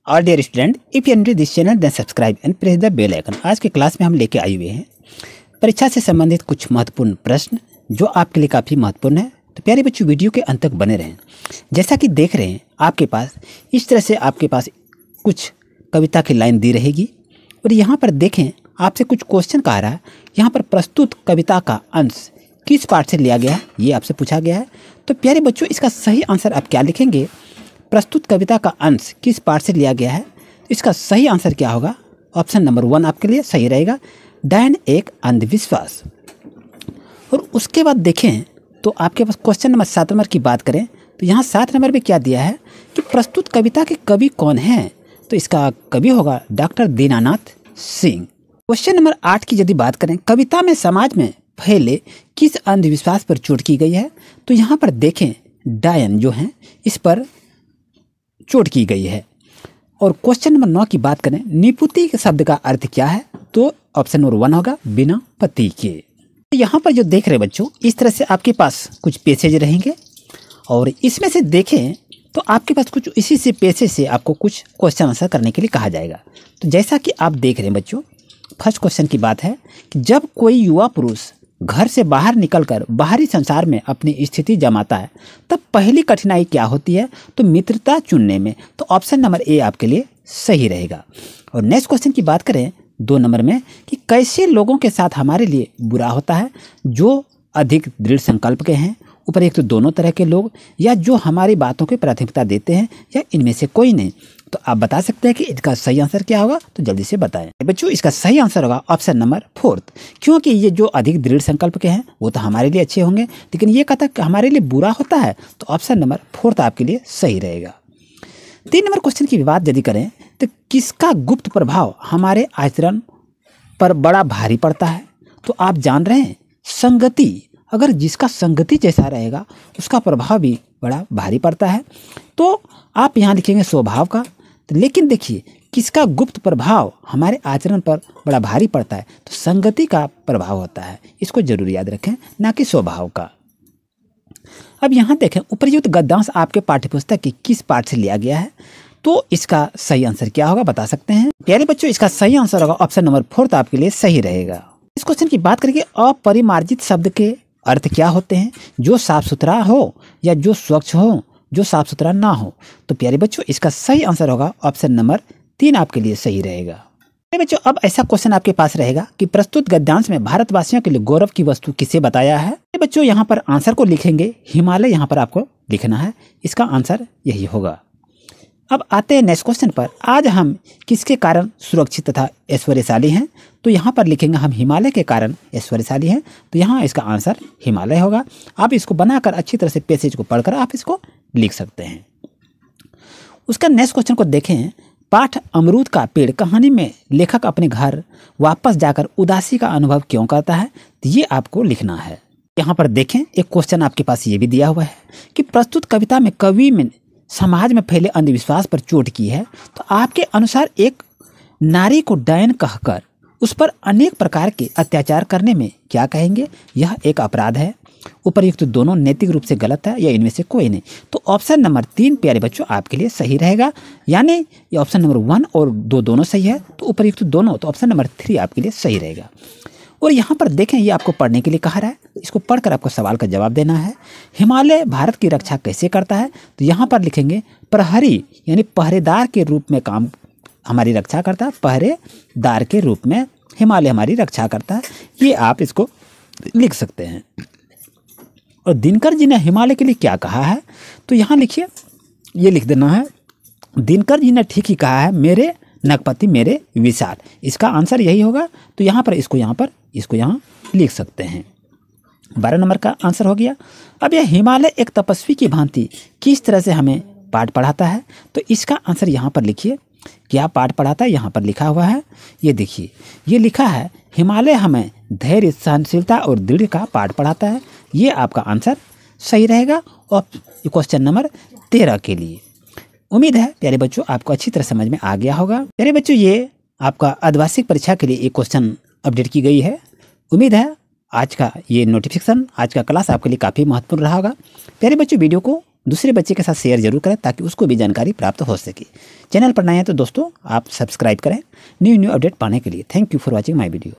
और dear student, if you enter this channel then subscribe and press the bell icon. आज के class में हम लेके आए हुए हैं परीक्षा से संबंधित कुछ महत्वपूर्ण प्रश्न जो आपके लिए काफ़ी महत्वपूर्ण है। तो प्यारे बच्चों, वीडियो के अंत तक बने रहें। जैसा कि देख रहे हैं आपके पास इस तरह से आपके पास कुछ कविता की लाइन दी रहेगी और यहाँ पर देखें आपसे कुछ क्वेश्चन कहा रहा है। यहाँ पर प्रस्तुत कविता का अंश किस पाठ से लिया गया है ये आपसे पूछा गया है। तो प्यारे बच्चों, इसका सही आंसर आप क्या लिखेंगे? प्रस्तुत कविता का अंश किस पाठ से लिया गया है? इसका सही आंसर क्या होगा? ऑप्शन नंबर 1 आपके लिए सही रहेगा, डैन एक अंधविश्वास। और उसके बाद देखें तो आपके पास क्वेश्चन नंबर 7 नंबर की बात करें तो यहाँ 7 नंबर में क्या दिया है कि प्रस्तुत कविता के कवि कौन हैं? तो इसका कवि होगा doctor Dinanath Singh. Question number 8 की यदि बात करें, कविता में समाज में फैले किस अंधविश्वास पर चोट की गई है? तो यहाँ पर देखें डायन जो है इस पर चोट की गई है। और क्वेश्चन नंबर 9 की बात करें, निपुति के शब्द का अर्थ क्या है? तो ऑप्शन नंबर 1 होगा बिना पति के। यहाँ पर जो देख रहे बच्चों, इस तरह से आपके पास कुछ पैसेज रहेंगे और इसमें से देखें तो आपके पास कुछ इसी से पैसेज से आपको कुछ क्वेश्चन आंसर करने के लिए कहा जाएगा। तो जैसा कि आप देख रहे हैं बच्चों, फर्स्ट क्वेश्चन की बात है कि जब कोई युवा पुरुष घर से बाहर निकलकर बाहरी संसार में अपनी स्थिति जमाता है तब पहली कठिनाई क्या होती है? तो मित्रता चुनने में। तो ऑप्शन नंबर ए आपके लिए सही रहेगा। और नेक्स्ट क्वेश्चन की बात करें 2 नंबर में कि कैसे लोगों के साथ हमारे लिए बुरा होता है? जो अधिक दृढ़ संकल्प के हैं, उपयुक्त दोनों तरह के लोग, या जो हमारी बातों को प्राथमिकता देते हैं, या इनमें से कोई नहीं। तो आप बता सकते हैं कि इसका सही आंसर क्या होगा? तो जल्दी से बताएं बच्चों। इसका सही आंसर होगा ऑप्शन नंबर 4, क्योंकि ये जो अधिक दृढ़ संकल्प के हैं वो तो हमारे लिए अच्छे होंगे, लेकिन ये कहता है हमारे लिए बुरा होता है। तो ऑप्शन नंबर 4 आपके लिए सही रहेगा। 3 नंबर क्वेश्चन की बात यदि करें तो किसका गुप्त प्रभाव हमारे आचरण पर बड़ा भारी पड़ता है? तो आप जान रहे हैं संगति, अगर जिसका संगति जैसा रहेगा उसका प्रभाव भी बड़ा भारी पड़ता है। तो आप यहाँ लिखेंगे स्वभाव का। तो लेकिन देखिए किसका गुप्त प्रभाव हमारे आचरण पर बड़ा भारी पड़ता है? तो संगति का प्रभाव होता है। इसको जरूर याद रखें, ना कि स्वभाव का। अब यहाँ देखें उपर्युक्त गद्यांश आपके पाठ्यपुस्तक की किस पाठ से लिया गया है? तो इसका सही आंसर क्या होगा बता सकते हैं? प्यारे बच्चों, इसका सही आंसर होगा ऑप्शन नंबर 4 आपके लिए सही रहेगा। इस क्वेश्चन की बात करेंगे, अपरिमार्जित शब्द के अर्थ क्या होते हैं? जो साफ सुथरा हो या जो स्वच्छ हो, जो साफ सुथरा ना हो। तो प्यारे बच्चों, इसका सही आंसर होगा ऑप्शन नंबर 3 आपके लिए सही रहेगा। प्यारे बच्चों, अब ऐसा क्वेश्चन आपके पास रहेगा कि प्रस्तुत गद्यांश में भारतवासियों के लिए गौरव की वस्तु किसे बताया है? बच्चों, यहाँ पर आंसर को लिखेंगे हिमालय, यहाँ पर आपको लिखना है। इसका आंसर यही होगा। अब आते हैं नेक्स्ट क्वेश्चन पर, आज हम किसके कारण सुरक्षित तथा ऐश्वर्यशाली हैं? तो यहाँ पर लिखेंगे हम हिमालय के कारण ऐश्वर्यशाली हैं। तो यहाँ इसका आंसर हिमालय होगा। आप इसको बनाकर अच्छी तरह से पैसेज को पढ़कर आप इसको लिख सकते हैं। उसका नेक्स्ट क्वेश्चन को देखें, पाठ अमरूद का पेड़ कहानी में लेखक अपने घर वापस जाकर उदासी का अनुभव क्यों करता है? तो ये आपको लिखना है। यहाँ पर देखें एक क्वेश्चन आपके पास ये भी दिया हुआ है कि प्रस्तुत कविता में कवि में समाज में फैले अंधविश्वास पर चोट की है। तो आपके अनुसार एक नारी को डायन कहकर उस पर अनेक प्रकार के अत्याचार करने में क्या कहेंगे? यह एक अपराध है। उपर्युक्त दोनों नैतिक रूप से गलत है या इनमें से कोई नहीं। तो ऑप्शन नंबर 3 प्यारे बच्चों आपके लिए सही रहेगा, यानी ये ऑप्शन नंबर 1 और 2 दोनों सही है। तो उपर्युक्त दोनों, तो ऑप्शन नंबर 3 आपके लिए सही रहेगा। और यहाँ पर देखें ये आपको पढ़ने के लिए कहा रहा है, इसको पढ़कर आपको सवाल का जवाब देना है। हिमालय भारत की रक्षा कैसे करता है? तो यहाँ पर लिखेंगे प्रहरी, यानी पहरेदार के रूप में काम हमारी रक्षा करता है। पहरेदार के रूप में हिमालय हमारी रक्षा करता है। ये आप इसको लिख सकते हैं। और दिनकर जी ने हिमालय के लिए क्या कहा है? तो यहाँ लिखिए, ये लिख देना है, दिनकर जी ने ठीक ही कहा है, मेरे नगपति मेरे विशाल। इसका आंसर यही होगा। तो यहाँ पर इसको यहाँ लिख सकते हैं। 12 नंबर का आंसर हो गया। अब यह हिमालय एक तपस्वी की भांति किस तरह से हमें पाठ पढ़ाता है? तो इसका आंसर यहाँ पर लिखिए, क्या पाठ पढ़ाता है? यहाँ पर लिखा हुआ है, ये देखिए, ये लिखा है हिमालय हमें धैर्य, सहनशीलता और दृढ़ का पाठ पढ़ाता है। ये आपका आंसर सही रहेगा और क्वेश्चन नंबर 13 के लिए। उम्मीद है प्यारे बच्चों आपको अच्छी तरह समझ में आ गया होगा। प्यारे बच्चों, ये आपका अर्धवार्षिक परीक्षा के लिए एक क्वेश्चन अपडेट की गई है। उम्मीद है आज का ये नोटिफिकेशन, आज का क्लास आपके लिए काफ़ी महत्वपूर्ण रहा होगा। प्यारे बच्चों, वीडियो को दूसरे बच्चे के साथ शेयर जरूर करें ताकि उसको भी जानकारी प्राप्त हो सके। चैनल पर नए हैं तो दोस्तों आप सब्सक्राइब करें न्यू अपडेट पाने के लिए। Thank you for watching my video.